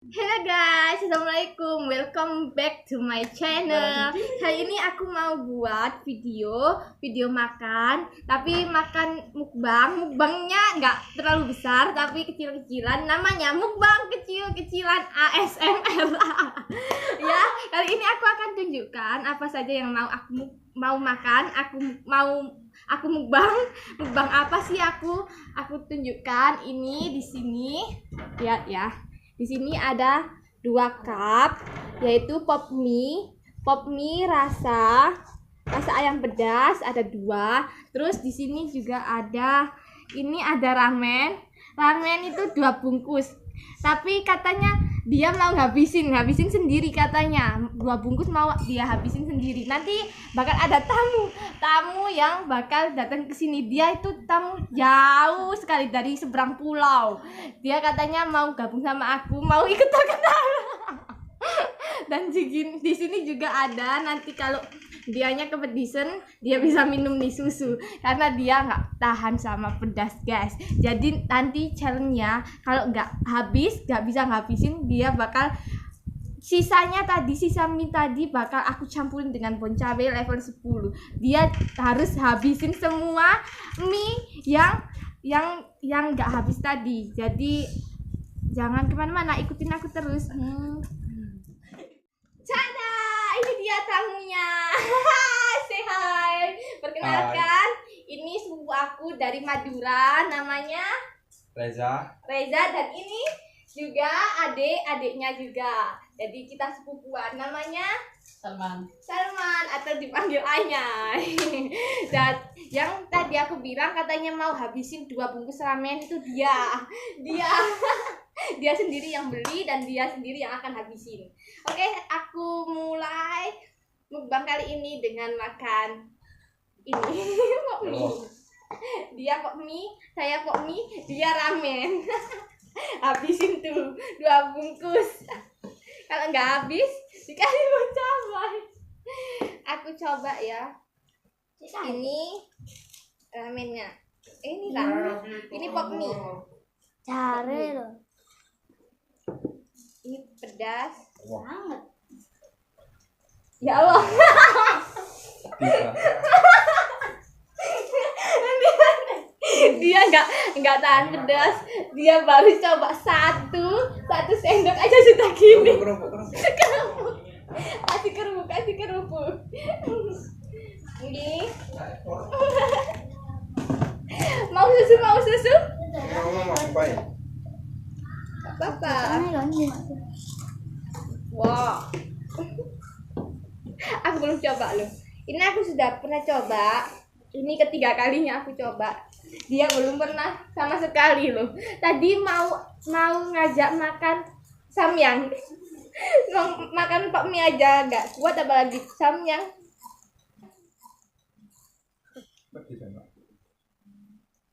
Hello guys, assalamualaikum. Welcome back to my channel. Hari ini aku mau buat video makan, tapi makan mukbang. Mukbangnya nggak terlalu besar, tapi kecil-kecilan. Namanya mukbang kecil-kecilan ASMR. Ya, kali ini aku akan tunjukkan apa saja yang mau makan. Aku mukbang apa sih aku tunjukkan ini di sini. Lihat ya. Di sini ada 2 cup, yaitu pop mie rasa ayam pedas ada 2. Terus di sini juga ada ramen. Ramen itu 2 bungkus. Tapi katanya dia mau habisin sendiri katanya. 2 bungkus mau dia habisin sendiri. Nanti bakal ada tamu yang bakal datang ke sini. Dia itu tamu jauh sekali dari seberang pulau. Dia katanya mau gabung sama aku, mau ikut terkenal. Dan di sini juga ada, nanti kalau dianya kepedisan dia bisa minum nih susu karena dia nggak tahan sama pedas guys. Jadi nanti challenge-nya kalau nggak bisa ngabisin, dia bakal sisa mie tadi bakal aku campurin dengan bon cabai level 10. Dia harus habisin semua mie yang nggak habis tadi. Jadi jangan kemana-mana, ikutin aku terus. Tada, ini dia tamunya. Say hi. Perkenalkan, ini sepupu aku dari Madura, namanya Reza, dan ini juga adiknya juga. Jadi kita sepupuan, namanya Salman atau dipanggil Anyai. Dan yang tadi aku bilang katanya mau habisin 2 bungkus ramen itu dia dia sendiri yang beli dan dia sendiri yang akan habisin. Oke, aku mulai mukbang kali ini dengan makan ini pok mie. Dia pok mie, saya pok mie, dia ramen. Habisin tuh 2 bungkus. Kalau nggak habis dikasih bon cabai. Aku coba ya. Ini ramennya. Ini ramen. Ini pop mie. Cari loh. Ini pedas Banget. ya Allah. Dia nggak tahan pedas. Dia baru coba satu sendok aja sudah gini. Kerupuk. Kasih kerupuk. Ini mau susu? Apa? Wow. Aku belum coba loh. Ini aku sudah pernah coba. Ini ketiga kalinya aku coba. Dia belum pernah sama sekali loh. Tadi mau ngajak makan samyang. Mau makan pok mie aja nggak kuat, apalagi samyang.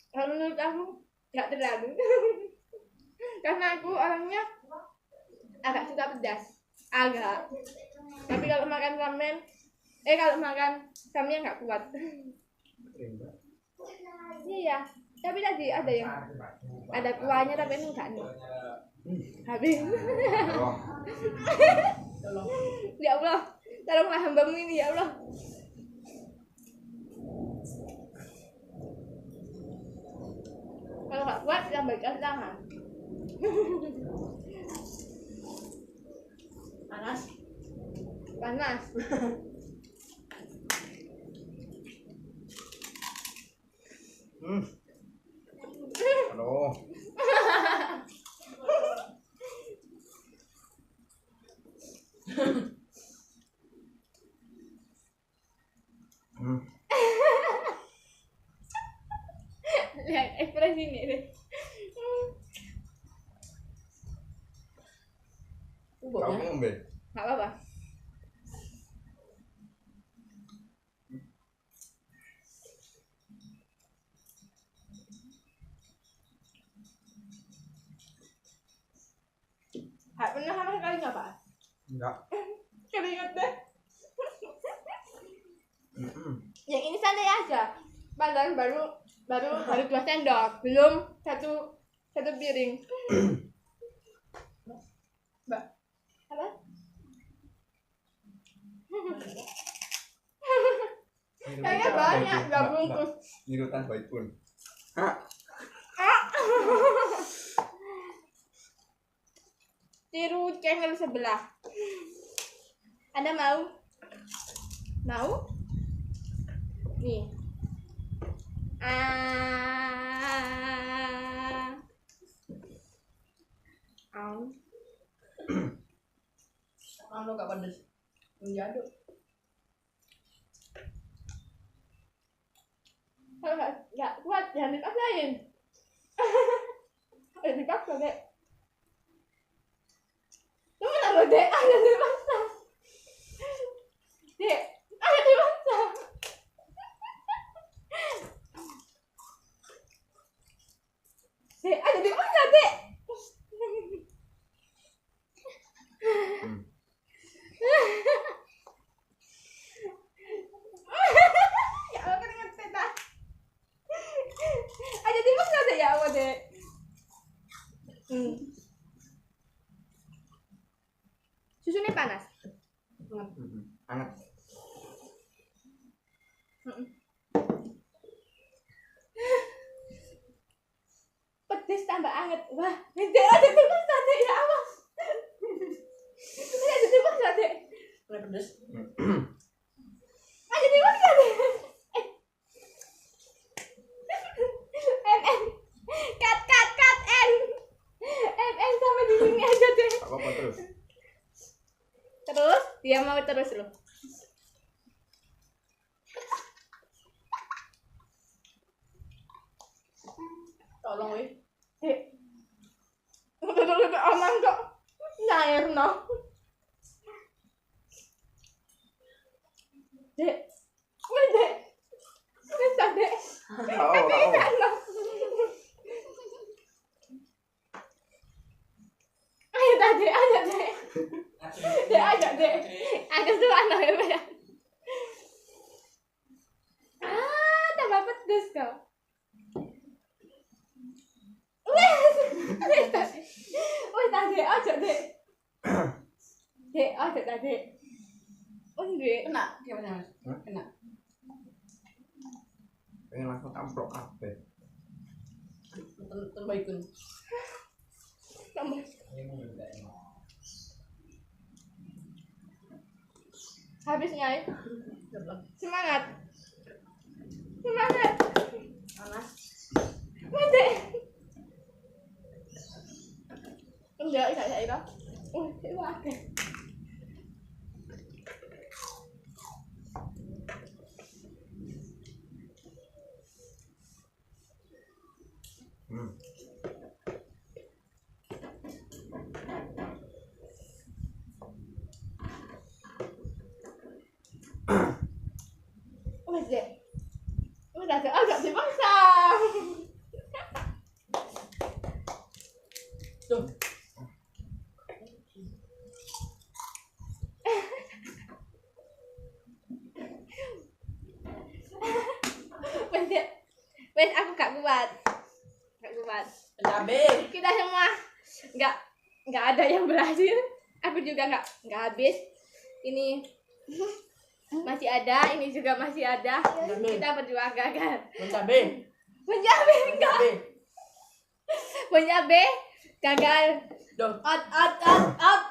Kalau menurut aku nggak terlalu. Karena aku orangnya agak suka pedas. Agak. Tapi kalau makan samyang nggak kuat. Iya, tapi tadi ada kuahnya tapi enggak nih. Habis. Ya Allah, tolonglah hambamu ini ya Allah. Kalau nggak kuat lambaikan tangan. Panas. halo. Lihat ekspresi ini deh. Kamu ambil. Nggak apa-apa. Nggak pernah sama sekali nggak Pak? Enggak. Keringat deh. Yang ini santai aja. Padahal baru 2 sendok, belum satu piring. Mbak. Apa? Kayaknya banyak nggak bungkus. Nirutan baik pun. Tiru channel sebelah. Anda mau? Mau? Nih. Anu gak pedes. Menjaduk. Nggak kuat, jangan dipaksain. Dipaksa, Dek. Temenan lo, Dek. Ayo dipaksa. Dek, ayo dipaksa. Dek, ayo dipaksa, Dek. Ya Allah, keringet teta. Ayo dipaksa, Dek. Ya Allah, Dek. Susunya panas. Hangat. Pedes tambah anget. Wah, Dek, ada dipaksa, Dek. Ya Allah. Ada dipaksa, Dek. Mulai pedes. Ada dipaksa, Dek. N. Cut, N. N sampai di sini aja, Dek. Apa terus? Terus, dia mau terus loh. Tolong weh. Dek. Udah aman kok. Nyair no. Dek. Wih, Dek. Bisa, Dek. Bisa, no. Ayo, Dek. Ayo, Dek. Dek, ayo, Dek. Agak suka no ya. Tambah pedes kau. Wih, tadi aja, Dek. Dek, aja tadi. Dek. Kena. Gimana Mas? Kena. Pengen langsung amplop apa? Terbaikun. Tambah. Habisnya ya. Semangat. Semangat. Panas. Dek. Enggak, saya itu. Itu ada. Dek. Udah agak dipaksa. Tuh. Wes aku gak kuat. Cabai. Kita semua nggak ada yang berhasil. Aku juga nggak habis. Ini masih ada, ini juga masih ada. Kita berdua gagal. Cabai. Menjabe enggak. Menjabe gagal. Duh. Out.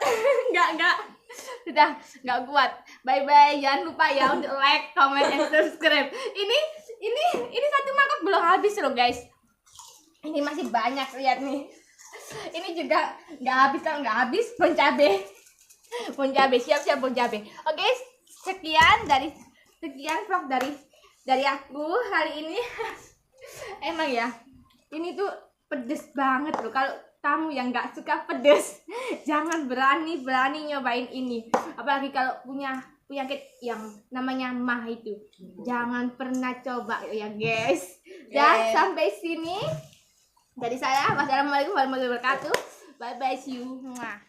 Enggak. Sudah nggak kuat. Bye bye. Jangan lupa ya untuk like, comment, and subscribe. Ini satu mangkok belum habis loh guys. Ini masih banyak, lihat nih. Ini juga nggak habis. Kalau nggak habis, bon cabe, siap bon cabe. Oke, sekian vlog dari aku hari ini. Emang ya, ini tuh pedes banget loh. Kalau kamu yang nggak suka pedes, jangan berani nyobain ini. Apalagi kalau punya penyakit yang namanya mah itu, jangan pernah coba ya guys. Dan sampai sini dari saya. Wassalamualaikum warahmatullahi wabarakatuh. Bye bye, see you. Mwah.